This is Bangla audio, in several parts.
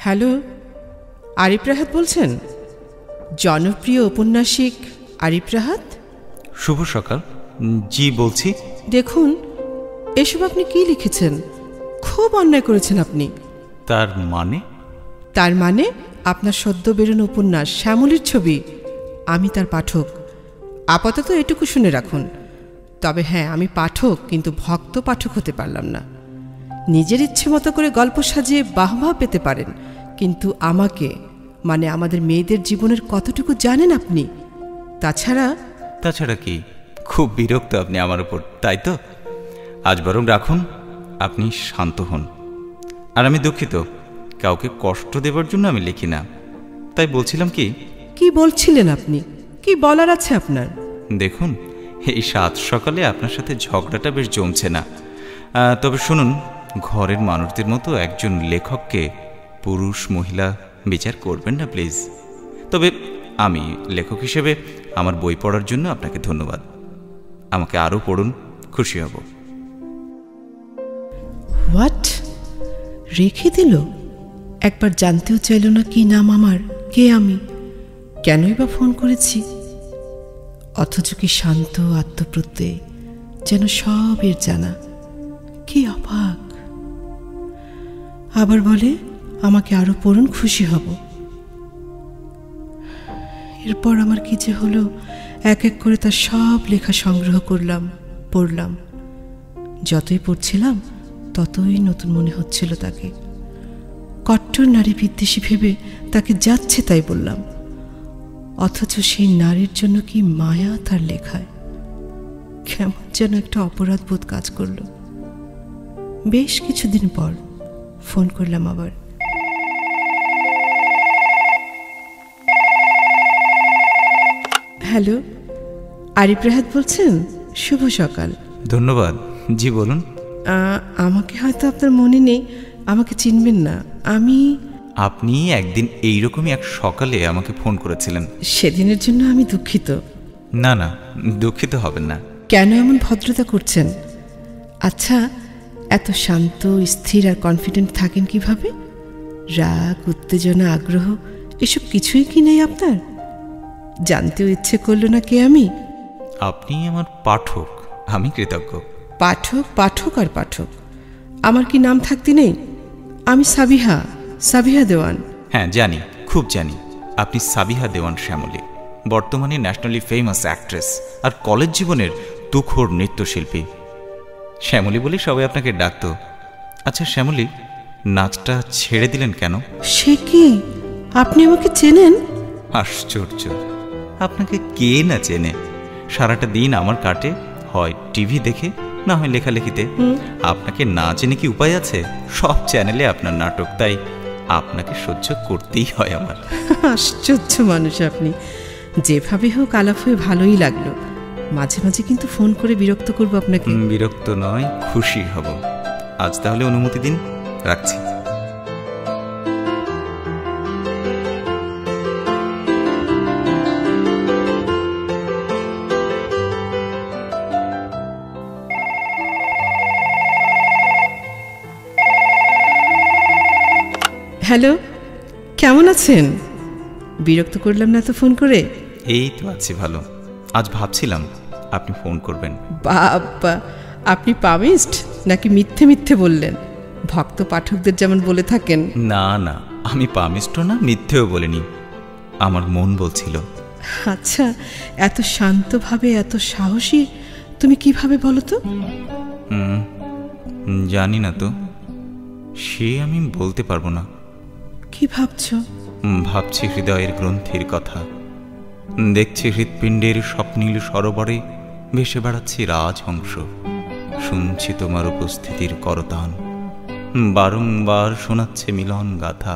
হ্যালো, আরিফ রাহাত বলছেন? জনপ্রিয় ঔপন্যাসিক আরিফ রাহাত? শুভ সকাল। জি বলছি। দেখুন, এসব আপনি কি লিখেছেন? খুব অন্যায় করেছেন আপনি। তার মানে? তার মানে আপনার সদ্য বেরোনো উপন্যাস শ্যামলীর ছবি, আমি তার পাঠক। আপাতত এটুকু শুনে রাখুন। তবে হ্যাঁ, আমি পাঠক, কিন্তু ভক্ত পাঠক হতে পারলাম না। নিজের ইচ্ছে মতো করে গল্প সাজিয়ে বাহবা পেতে পারেন, কিন্তু আমাকে, মানে আমাদের মেয়েদের জীবনের কতটুকু জানেন আপনি? তাছাড়া কি? খুব বিরক্ত আপনি আমার উপর, তাই তো? আজ বরং রাখুন, আপনি শান্ত হন। আর আমি দুঃখিত, কাউকে কষ্ট দেবার জন্য আমি লিখি না। তাই বলছিলাম কি বলছিলেন আপনি? কি বলার আছে আপনার? দেখুন, এই সাত সকালে আপনার সাথে ঝগড়াটা বেশ জমছে না। তবে শুনুন, ঘরের মানুষদের মতো একজন লেখককে পুরুষ মহিলা বিচার করবেন না প্লিজ। তবে আমি লেখক হিসেবে আমার বই পড়ার জন্য আপনাকে ধন্যবাদ। আমাকে আরও পড়ুন, খুশি হব। হোয়াট? রেখে দিল? একবার জানতেও চাইল না কি নাম আমার, কে আমি, কেনই বা ফোন করেছি। অথচ কি শান্ত আত্মপ্রত্যয়, যেন সব এর জানা। কি অবাক! আবার বলে আমাকে আরো পড়ুন, খুশি হব। এরপর আমার কি যে হলো, এক এক করে তার সব লেখা সংগ্রহ করলাম, পড়লাম। যতই পড়ছিলাম ততই নতুন মনে হচ্ছিল তাকে। কট্টর নারী বিদ্বেষী ভেবে তাকে যাচ্ছে তাই বললাম, অথচ সেই নারীর জন্য কি মায়া তার লেখায়। কেমন যেন একটা অপরাধ বোধ কাজ করল। বেশ কিছুদিন পর ফোন করলাম আবার। হ্যালো, আরিফ রাহাত বলছেন? শুভ সকাল। ধন্যবাদ। জি বলুন। আমাকে হয়তো আপনার মনে নেই, আমাকে চিনবেন না। আপনি একদিন এইরকমই এক সকালে আমাকে ফোন করেছিলেন। সেদিনের জন্য আমি দুঃখিত। না, দুঃখিত হবেন না। কেন এমন ভদ্রতা করছেন? আচ্ছা, এত শান্ত, স্থির আর কনফিডেন্ট থাকেন কিভাবে? রাগ, উত্তেজনা, আগ্রহ এসব কিছুই কি নেই আপনার? জানতেও ইচ্ছে করলো না কে আমি? আপনি আমার পাঠক, আমি কৃতজ্ঞ। পাঠক আর পাঠক, আমার কি নাম থাকতে নেই? আমি সাবিহা দেওয়ান। হ্যাঁ জানি, খুব জানি। আপনি সাবিহা দেওয়ান শ্যামলী, বর্তমানে ন্যাশনালি ফেমাস অ্যাক্ট্রেস আর কলেজ জীবনের তুখোড় নৃত্যশিল্পী। শ্যামলী বলে সবাই আপনাকে ডাকতো। আচ্ছা শ্যামলী, নাচটা ছেড়ে দিলেন কেন? সে কি, আপনি আমাকে চেনেন? আশ্চর্য, আপনাকে কে না চেনে? সারাটা দিন আমার কাটে হয় টিভি দেখে, না হয় লেখালেখিতে। আপনাকে না চেনে কি উপায় আছে? সব চ্যানেলে আপনার নাটক, তাই আপনাকে সহ্য করতেই হয় আমার। আশ্চর্য মানুষ আপনি। যেভাবে হোক আলাপ হয়ে ভালোই লাগলো। মাঝে মাঝে কিন্তু ফোন করে বিরক্ত করবো আপনাকে। বিরক্ত নয়, খুশি হব। আজ তাহলে অনুমতি দিন, রাখছি। হ্যালো, কেমন আছেন? বিরক্ত করলাম না তো ফোন করে? এই তো আছি ভালো। আজ ভাবছিলাম আপনি ফোন করবেন। বাবা, আপনি পামিস্ট নাকি মিথ্যে মিথ্যে বললেন? ভক্ত পাঠকদের যেমন বলে থাকেন। না, আমি পামিস্ট না, মিথ্যেও বলিনি, আমার মন বলছিল। আচ্ছা, এত শান্তভাবে, এত সাহসী তুমি কিভাবে বলো তো? জানি না তো, সে আমি বলতে পারবো না। কি ভাবছো? ভাবছি হৃদয়ের গ্রন্থির কথা। দেখছি হৃৎপিণ্ডের স্বপ্নীল সরোবরে ভেসে বেড়াচ্ছি রাজহংস। শুনছি তোমার উপস্থিতির করতান, বারংবার শোনাচ্ছে মিলন গাথা।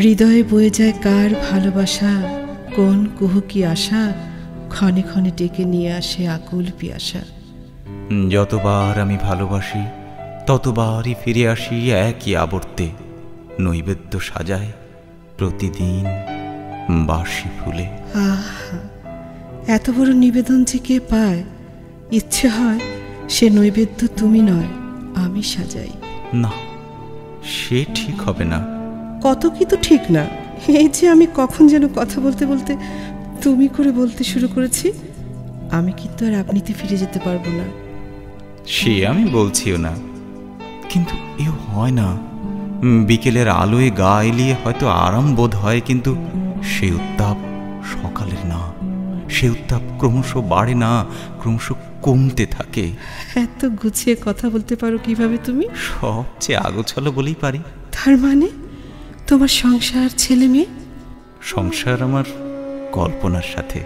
হৃদয়ে বয়ে যায় কার ভালোবাসা, কোন কুহুকি আশা ক্ষণে ক্ষণে ডেকে নিয়ে আসে আকুল পিয়াসা। যতবার আমি ভালোবাসি ততবারই ফিরে আসি একই আবর্তে। নৈবেদ্য সাজায় প্রতিদিন বাসি ফুলে। এত বড় নিবেদন যে কে পায়? ইচ্ছে হয় সে নৈবেদ্য তুমি নয়, আমি সাজাই। না, সে ঠিক হবে না। কত কি তো ঠিক না। এই যে আমি কখন যেন কথা বলতে বলতে তুমি করে বলতে শুরু করেছি। আমি কিন্তু আর আপনিতে ফিরে যেতে পারবো না। সে আমি বলছিও না, কিন্তু এও হয় না। বিকেলের আলোয় গা এলিয়ে হয়তো আরাম বোধ হয়, কিন্তু সে উত্তাপ সকালের না। সে উত্তাপ ক্রমশ বাড়ে না, ক্রমশ কমতে থাকে। এত গুছিয়ে কথা বলতে পারো কিভাবে তুমি? সবচেয়ে আগোছালো বলেই পারি। তার মানে তোমার সংসার, ছেলে মেয়ে? সংসার আমার কল্পনার সাথে,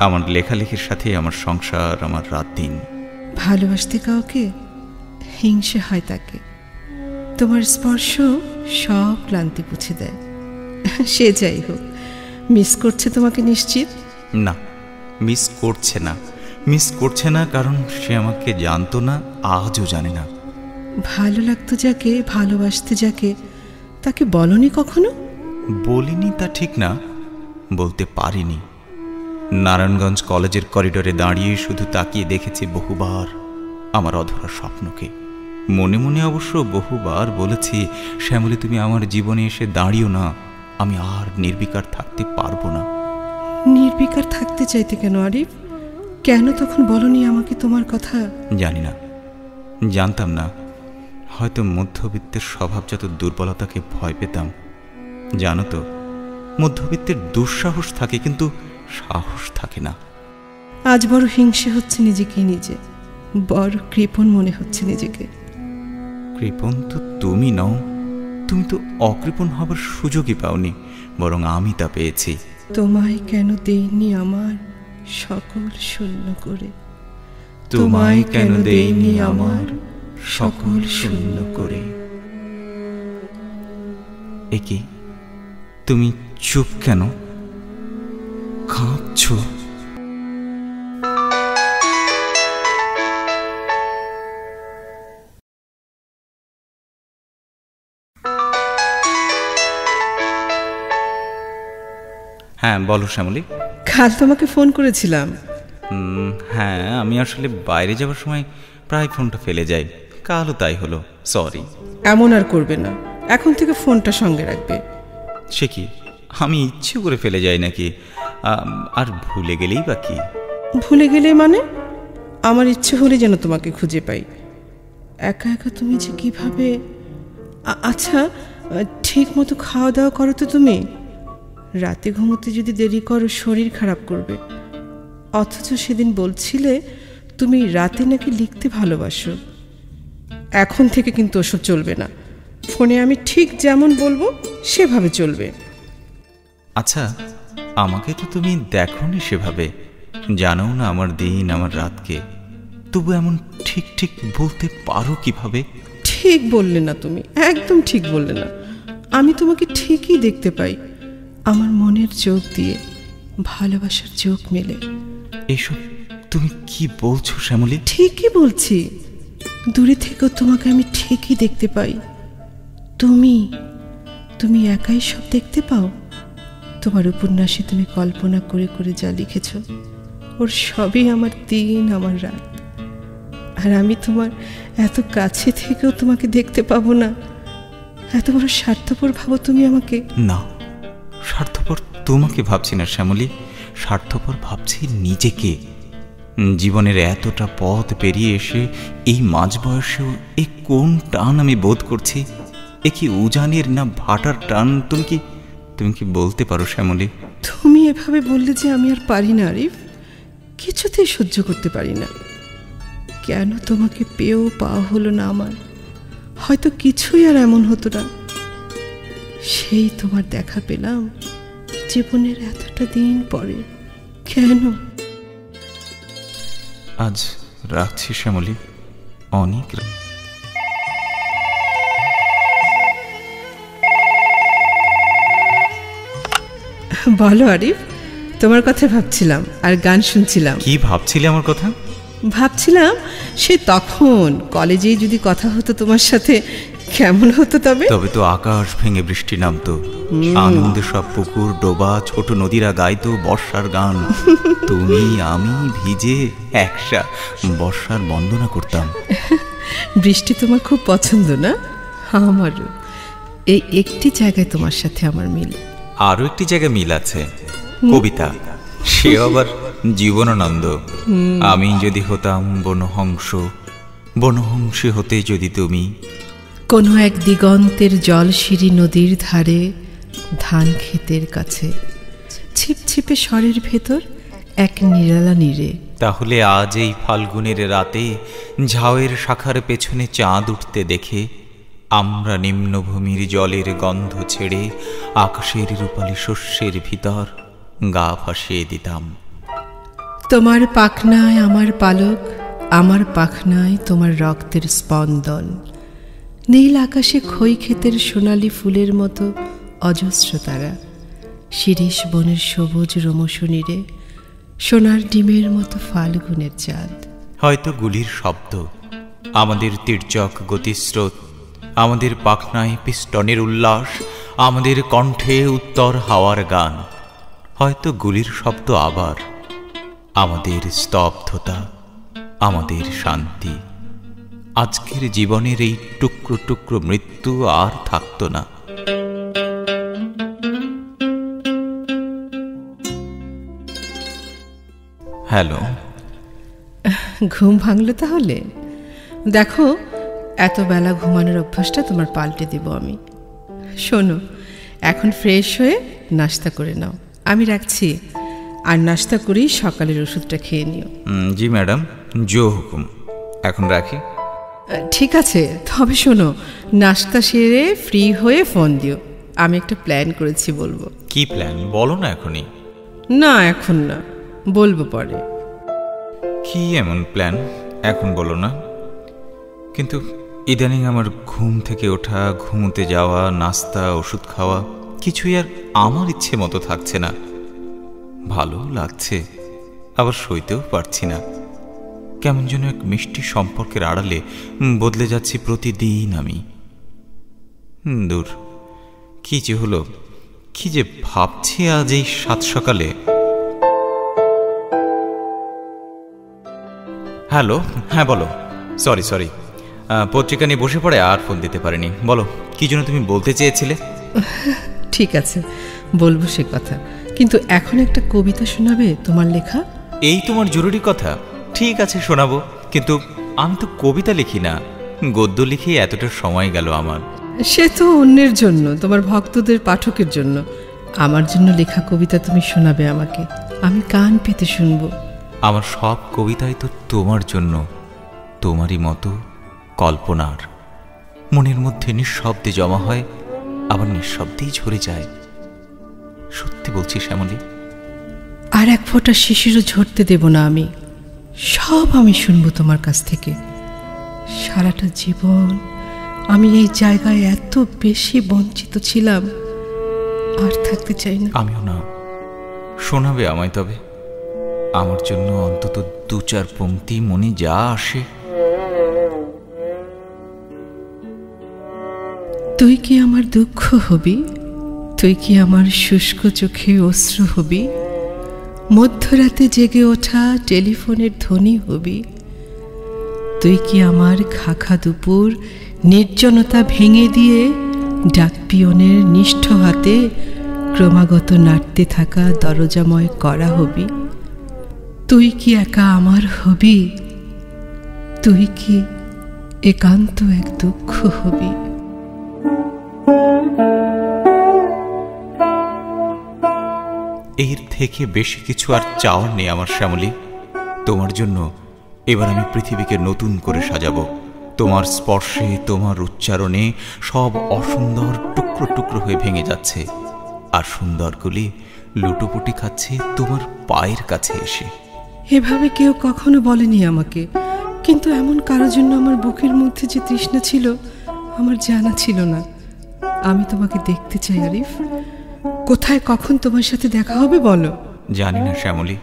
আমার লেখালেখির সাথে আমার সংসার, আমার রাত দিন। ভালোবাসতে কাউকে হিংসে হয় তাকে। তোমার স্পর্শ সব ক্লান্তি পুছে দেয়। সে যাই হোক, মিস করছে তোমাকে নিশ্চিত? না, মিস করছে না। মিস করছে না কারণ সে আমাকে জানতো না, আজও জানে না। ভালো লাগতো যাকে, ভালোবাসতে যাকে, তাকে বলনি কখনো? বলিনি তা ঠিক না, বলতে পারিনি। নারায়ণগঞ্জ কলেজের করিডোরে দাঁড়িয়ে শুধু তাকিয়ে দেখেছি বহুবার আমার অধরা স্বপ্নকে। মনে মনে অবশ্য বহুবার বলেছি, শ্যামলী তুমি আমার জীবনে এসে দাঁড়িও না, আমি আর নির্বিকার থাকতে পারবো না। নির্বিকার থাকতে চাইতে কেন আরিফ? কেন তখন বলনি আমাকে তোমার কথা? জানি না, জানতাম না। হয়তো মধ্যবিত্তের স্বভাব যত দুর্বলতাকে ভয় পেতাম। জানো তো, মধ্যবিত্তের দুঃসাহস থাকে কিন্তু সাহস থাকে না। আজ বড় হিংসে হচ্ছে নিজেকে নিজে, বড় কৃপণ মনে হচ্ছে নিজেকে। কৃপণ তো তুমি নও, তুমি তো অকৃপণ হবার সুযোগই পাওনি, বরং আমি তা পেয়েছি। তোমায় কেন দেইনি আমার সকল শূন্য করে, তোমায় কেন দেইনি আমার সকল শূন্য করে। একি তুমি চুপ কেন? কাঁদছো? হ্যাঁ বলো শ্যামলী। কাল তোমাকে ফোন করেছিলাম। হ্যাঁ, আমি আসলে বাইরে যাওয়ার সময় প্রায় ফোনটা ফেলে যাই, কালও তাই হলো, সরি। এমন আর করবে না, এখন থেকে ফোনটা সঙ্গে রাখবে। সে কি, আমি ইচ্ছে করে ফেলে যাই নাকি? আর ভুলে গেলেই বা কি? ভুলে গেলে মানে? আমার ইচ্ছে হলে যেন তোমাকে খুঁজে পাই। একা একা তুমি যে কিভাবে। আচ্ছা, ঠিক মতো খাওয়া দাওয়া করো তো তুমি? রাতে ঘুমোতে যদি দেরি করো শরীর খারাপ করবে। অথচ সেদিন বলছিলে তুমি রাতে নাকি লিখতে ভালোবাসো। এখন থেকে কিন্তু ওসব চলবে না। ফোনে আমি ঠিক যেমন বলবো সেভাবে চলবে। আচ্ছা, আমাকে তো তুমি দেখোনি সেভাবে, জানো না আমার দিন আমার রাতকে, তবু এমন ঠিক ঠিক বলতে পারো কিভাবে? ঠিক বললে না তুমি, একদম ঠিক বললে না। আমি তোমাকে ঠিকই দেখতে পাই, আমার মনের চোখ দিয়ে, ভালোবাসার চোখ মেলে। এইসব তুমি কি বলছো শ্যামলী? ঠিকই বলছি, দূরে থেকেও তোমাকে আমি ঠিকই দেখতে পাই। তুমি একাই সব দেখতে পাও। তোমার উপন্যাসে তুমি কল্পনা করে করে যা লিখেছ, ওর সবই আমার দিন আমার রাত। আর আমি তোমার এত কাছে থেকেও তোমাকে দেখতে পাবো না। এত বড় স্বার্থপর ভাবো তুমি আমাকে? না, স্বার্থপর তোমাকে ভাবছি না শ্যামলী, স্বার্থপর ভাবছি নিজেকে। জীবনের এতটা পথ পেরিয়ে এসে এই মাঝ বয়সেও এ কোন টান আমি বোধ করছি? এ কি উজানের না ভাটার টান? তুমি কি বলতে পারো শ্যামলী? তুমি এভাবে বললে যে আমি আর পারি না আরিফ, কিছুতেই সহ্য করতে পারি না। কেন তোমাকে পেয়েও পাওয়া হলো না আমার? হয়তো কিছুই আর এমন হতো না। সেই তোমার দেখা পেলাম জীবনের এতটা দিন পরে। কেন? আজ রাখছি শ্যামলী, অনেক। বলো আরিফ, তোমার কথা ভাবছিলাম আর গান শুনছিলাম। কি ভাবছিলে আমার কথা? ভাবছিলাম সে তখন কলেজে যদি কথা হতো তোমার সাথে কেমন হতো। তবে তো আকাশ ভেঙে বৃষ্টি নামতো, আনন্দে সব পুকুর ডোবা ছোট নদীরা গাইতো বর্ষার গান। তুমি আমি ভিজে একসা বর্ষার বন্দনা করতাম। বৃষ্টি তোমার খুব পছন্দ না? আমারও। এই একটি জায়গায় তোমার সাথে আমার মিল। আরও একটি জায়গায় মিল আছে, কবিতা, সে আবার জীবনানন্দ। আমি যদি হতাম বনহংস, বনহংসী হতে যদি তুমি। কোনো এক দিগন্তের জলশিরি নদীর ধারে, ধান ক্ষেতের কাছে, ছিপছিপে স্বরের ভেতর এক নিরালা নীরে। তাহলে আজ এই ফাল্গুনের রাতে ঝাউয়ের শাখার পেছনে চাঁদ উঠতে দেখে আমরা নিম্নভূমির জলের গন্ধ ছেড়ে আকাশের রূপালী শস্যের ভিতর গা ভাসিয়ে দিতাম। তোমার পাখনায় আমার পালক, আমার পাখনায় তোমার রক্তের স্পন্দন। নীল আকাশে খই ক্ষেতের সোনালি ফুলের মতো অজস্র তারা, শিরীষ বনের সবুজ রোমশনীরে সোনার ডিমের মতো ফাল্গুনের চাঁদ। হয়তো গুলির শব্দ, আমাদের তির্যক গতিস্রোত, আমাদের পাখনায় পিস্টনের উল্লাস, আমাদের কণ্ঠে উত্তর হাওয়ার গান। হয়তো গুলির শব্দ আবার, আমাদের স্তব্ধতা, আমাদের শান্তি। আজকের জীবনের এই টুকরো টুকরো মৃত্যু আর থাকত না। হ্যালো, ঘুম ভাঙলো তাহলে? দেখো, এত বেলা ঘুমানোর অভ্যাসটা তোমার পাল্টে দেব আমি। শোনো, এখন ফ্রেশ হয়ে নাস্তা করে নাও, আমি রাখছি। আর নাস্তা করেই সকালের ওষুধটা খেয়ে নিও। জি ম্যাডাম, জো হুকুম। এখন রাখি। ঠিক আছে, তবে শোনো, নাস্তা সেরে ফ্রি হয়ে ফোন দিও। আমি একটা প্ল্যান করেছি, বলবো। কি প্ল্যান বলো না এখনই। না, এখন না, বলবো পরে। কি এমন প্ল্যান এখন বলো না? কিন্তু ইদানিং আমার ঘুম থেকে ওঠা, ঘুমোতে যাওয়া, নাস্তা, ওষুধ খাওয়া কিছুই আর আমার ইচ্ছে মতো থাকছে না। ভালো লাগছে, আবার সইতেও পারছি না। কেমন যেন এক মিষ্টি সম্পর্কের আড়ালে বদলে যাচ্ছি প্রতিদিন আমি। দূর, কি যে হলো, কি যে ভাবছি আজ এই সাত সকালে। হ্যালো, হ্যাঁ বলো। সরি, পত্রিকা নিয়ে বসে পড়ে আর ফোন দিতে পারিনি। বলো, কি জন্য তুমি বলতে চেয়েছিলে? ঠিক আছে, বলবো সে কথা, কিন্তু এখন একটা কবিতা শোনাবে তোমার লেখা? এই তোমার জরুরি কথা? ঠিক আছে, শোনাবো। কিন্তু আমি তো কবিতা লিখি না, গদ্য লিখে এতটা সময় গেল আমার। সে তো অন্যের জন্য, তোমার ভক্তদের, পাঠকের জন্য। আমার জন্য লেখা কবিতা তুমি শোনাবে আমাকে, আমি কান পেতে শুনবো। আমার সব কবিতাই তো তোমার জন্য, তোমারই মতো কল্পনার। মনের মধ্যে নিঃশব্দে জমা হয়, আবার নিঃশব্দেই ঝরে যায়। সত্যি বলছি শ্যামলী, আর এক ফোঁটা শিশিরও ঝরতে দেব না আমি। সব আমি শুনবো তোমার কাছ থেকে। সারাটা জীবন আমি এই জায়গায় এত বেশি বঞ্চিত ছিলাম, আর থাকতে চাই না। আমিও না। শোনাবে আমায় তবে? আমার জন্য অন্তত 2-4 পংক্তি, মনে যা আসে। তুই কি আমার দুঃখ হবি? তুই কি আমার শুষ্ক চোখে অশ্রু হবি? মধ্যরাতে জেগে ওঠা টেলিফোনের ধ্বনি হবি? তুই কি আমার খাখা দুপুর নির্জনতা ভেঙে দিয়ে ডাকপিয়নের নিষ্ঠ হাতে ক্রমাগত নাড়তে থাকা দরজাময় করা হবি? তুই কি একা আমার হবি? তুই কি একান্ত এক দুঃখ হবি? এর থেকে বেশি কিছু আর চাওয়ার নেই আমার শ্যামলী। তোমার জন্য এবার আমি পৃথিবীকে নতুন করে সাজাবো। তোমার স্পর্শে, তোমার উচ্চারণে সব অসুন্দর টুকরো টুকরো হয়ে ভেঙে যাচ্ছে, আর সুন্দরগুলি লুটোপুটি খাচ্ছে তোমার পায়ের কাছে এসে। এভাবে কেউ কখনো বলেনি আমাকে, কিন্তু এমন কারোর জন্য আমার বুকের মধ্যে যে তৃষ্ণা ছিল আমার জানা ছিল না। আমি তোমাকে দেখতে চাই আরিফ। কোথায় কখন তোমার সাথে দেখা হবে বলো? জানি না শ্যামলী,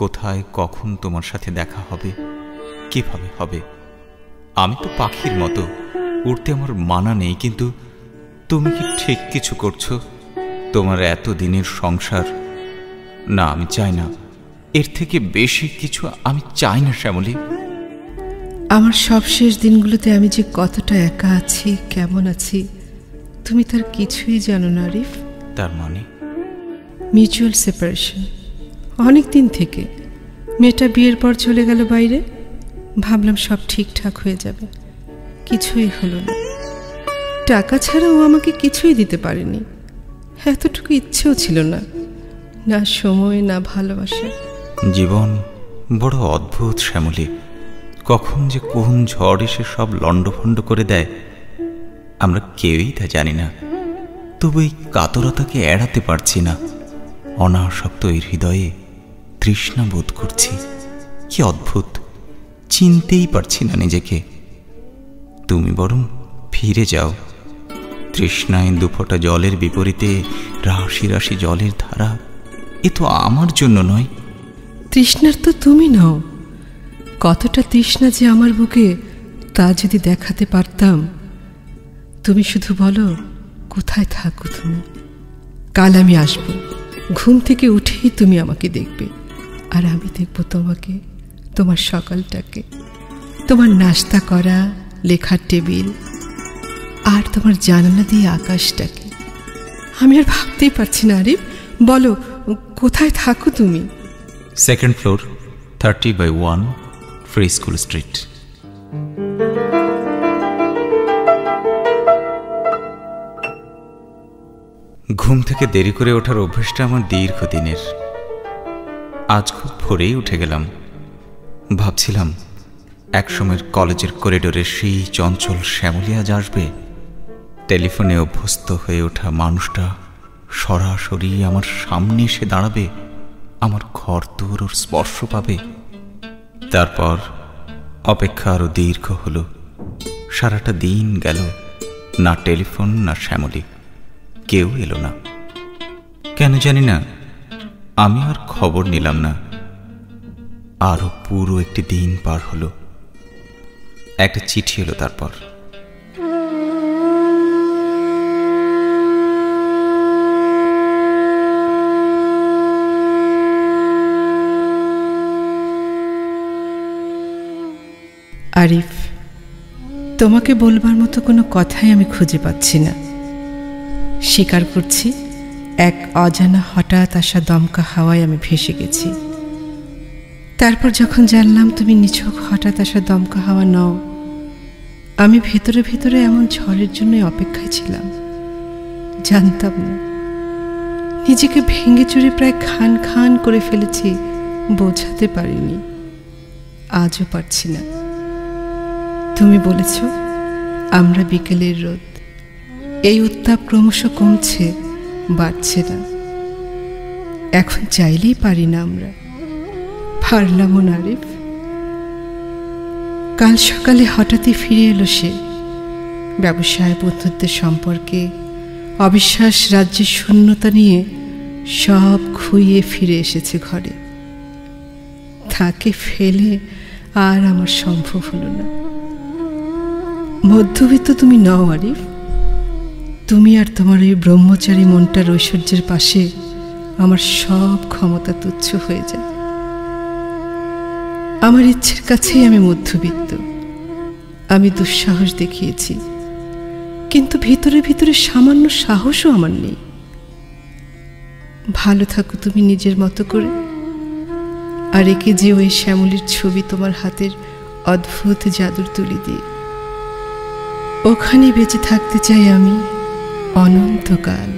কোথায় কখন তোমার সাথে দেখা হবে, কিভাবে হবে। আমি তো পাখির মতো, উড়তে আমার মানা নেই। কিন্তু তুমি কি ঠিক কিছু করছো? তোমার এত দিনের সংসার, না আমি চাই না। এর থেকে বেশি কিছু আমি চাই না শ্যামলী। আমার সব শেষ দিনগুলোতে আমি যে কতটা একা আছি, কেমন আছি, তুমি তার কিছুই জানো না আরিফ। তার মানে? মিউচুয়াল সেপারেশন, অনেক দিন থেকে। মেয়েটা বিয়ের পর চলে গেল বাইরে, ভাবলাম সব ঠিকঠাক হয়ে যাবে, কিছুই হলো না। টাকা ছাড়া ও আমাকে কিছুই দিতে পারেনি, এতটুকু ইচ্ছেও ছিল না, না সময় না ভালোবাসা। জীবন বড় অদ্ভুত শ্যামলী, কখন যে কোন ঝড় এসে সব লণ্ডভণ্ড করে দেয় আমরা কেউই তা জানি না। তবু এই কাতরতাকে এড়াতে পারছি না। অনাসক্ত এই হৃদয়ে তৃষ্ণা বোধ করছি। কি অদ্ভুত, চিনতেই পারছি না নিজেকে। তুমি বরং ফিরে যাও। তৃষ্ণায় দুফোঁটা জলের বিপরীতে রাশি রাশি জলের ধারা, এ তো আমার জন্য নয়। তৃষ্ণার তো তুমি নও। কতটা তৃষ্ণা যে আমার বুকে, তা যদি দেখাতে পারতাম। তুমি শুধু বলো কোথায় থাকো তুমি, কাল আমি আসব। ঘুম থেকে উঠেই তুমি আমাকে দেখবে, আর আমি দেখব তোমাকে, তোমার সকালটাকে, তোমার নাস্তা করা লেখার টেবিল, আর তোমার জানালা দিয়ে আকাশটাকে। আমি আর ভাবতেই পারছি না আরিফ, বলো কোথায় থাকো তুমি? Second floor, 30/1 free school street. ঘুম থেকে দেরি করে ওঠার অভ্যাসটা আমার দীর্ঘদিনের। আজ খুব ভোরেই উঠে গেলাম। ভাবছিলাম একসময়ের কলেজের করিডোরে সেই চঞ্চল শ্যামলী আজ আসবে। টেলিফোনে অভ্যস্ত হয়ে ওঠা মানুষটা সরাসরি আমার সামনে এসে দাঁড়াবে, আমার ঘর দূর ওর স্পর্শ পাবে। তারপর অপেক্ষা আরো দীর্ঘ হলো। সারাটা দিন গেল, না টেলিফোন না শ্যামলী, কেউ এলো না। কেন জানি না, আমি আর খবর নিলাম না। আরো পুরো একটি দিন পার হলো। একটা চিঠি এলো তারপর। আরিফ, তোমাকে বলবার মতো কোনো কথাই আমি খুঁজে পাচ্ছি না। স্বীকার করছি, এক অজানা হঠাৎ আসা দমকা হাওয়ায় আমি ভেসে গেছি। তারপর যখন জানলাম তুমি নিছক হঠাৎ আসা দমকা হাওয়া নও, আমি ভেতরে ভেতরে এমন ঝড়ের জন্যই অপেক্ষায় ছিলাম। জানতাম না, নিজেকে ভেঙে চুরে প্রায় খান খান করে ফেলেছি, বোঝাতে পারিনি, আজও পারছি না। তুমি বলেছ আমরা বিকেলের রোদ, এই উত্তাপ ক্রমশ কমছে, বাড়ছে না। এখন চাইলেই পারি না আমরা, পারলামও না আরিফ। কাল সকালে হঠাৎই ফিরে এলো সে। ব্যবসায়, বন্ধুত্বের সম্পর্কে, অবিশ্বাস, রাজ্যের শূন্যতা নিয়ে সব খুইয়ে ফিরে এসেছে ঘরে। তাকে ফেলে আর আমার সম্ভব হলো না। মধ্যবিত্ত তুমি নও আরিফ। তুমি আর তোমার ওই ব্রহ্মচারী মনটার ঐশ্বর্যের পাশে আমার সব ক্ষমতা তুচ্ছ হয়ে যায়। আমার ইচ্ছের কাছেই আমি মধ্যবিত্ত। আমি দুঃসাহস দেখিয়েছি, কিন্তু ভিতরে ভিতরে সামান্য সাহসও আমার নেই। ভালো থাকো তুমি নিজের মতো করে, আর একে যে ওই শ্যামলীর ছবি তোমার হাতের অদ্ভুত জাদুর তুলি দিয়ে। ওখানে বেঁচে থাকতে চাই আমি অনন্তকাল।